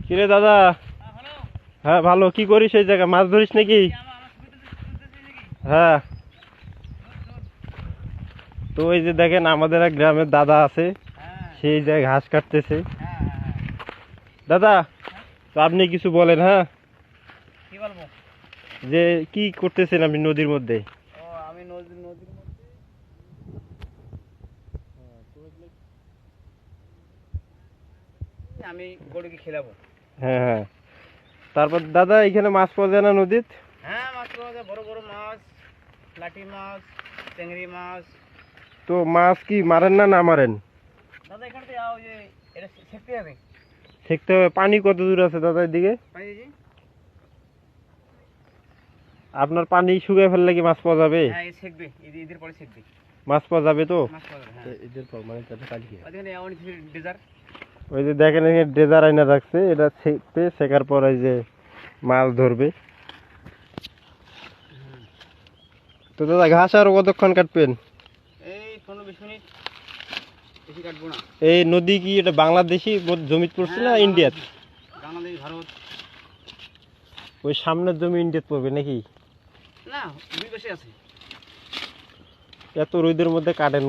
কিরে দাদা? হ্যাঁ ভালো। কি করিস এই জায়গায়? মাছ ধরিস নাকি? হ্যাঁ। তো ওই যে দেখেন আমাদের এক গ্রামের দাদা আছে, সেই জায়গায় ঘাস কাটতেছে। দাদা, তো আপনি কিছু বলেন। হ্যাঁ, কি বলবো? যে কি করতেছেন আপনি নদীর মধ্যে? ও আমি নদীর মধ্যে আমি গরুকে খেলাবো। হ্যাঁ হ্যাঁ। তারপর দাদা এখানে মাছ পাওয়া যায় না নদীত? হ্যাঁ, মাছ পাওয়া যায়, বড় বড় মাছ, লাঠি মাছ, চিংড়ি মাছ। তো মাছ কি মারেন না না মারেন? দাদা এখানে তো ওই যে এটা শেখতে হবে। দেখতে হবে। পানি কত দূর আছে দাদা এদিকে? পানি দিয়েছি। আপনার পানি শুকিয়ে ফেললে কি মাছ পাওয়া যাবে? হ্যাঁ, এই শেখবে, ঈদের পরে শেখবে। মাছ পাওয়া যাবে তো? মাছ পাওয়া যাবে, হ্যাঁ। ঈদের পর মানে কালকে ওইখানে এমন ডেজার। ওই যে দেখেন এখানে ড্রেজার আইনা রাখছে, এটা ছেঁকবে, ছেঁকার পর এই যে মাছ ধরবে। তো দাদা ঘাস আর কতক্ষণ কাটবেন? এই 15-20 মিনিট, বেশি কাটবো না। এই নদী কি এটা বাংলাদেশি জমিতে পড়ছে না ইন্ডিয়াত? বাংলাদেশ, ভারত। ওই সামনের জমি ইন্ডিয়াত পড়বে নাকি? না, দুই পাশে আছে। এত রোদের মধ্যে কাটেন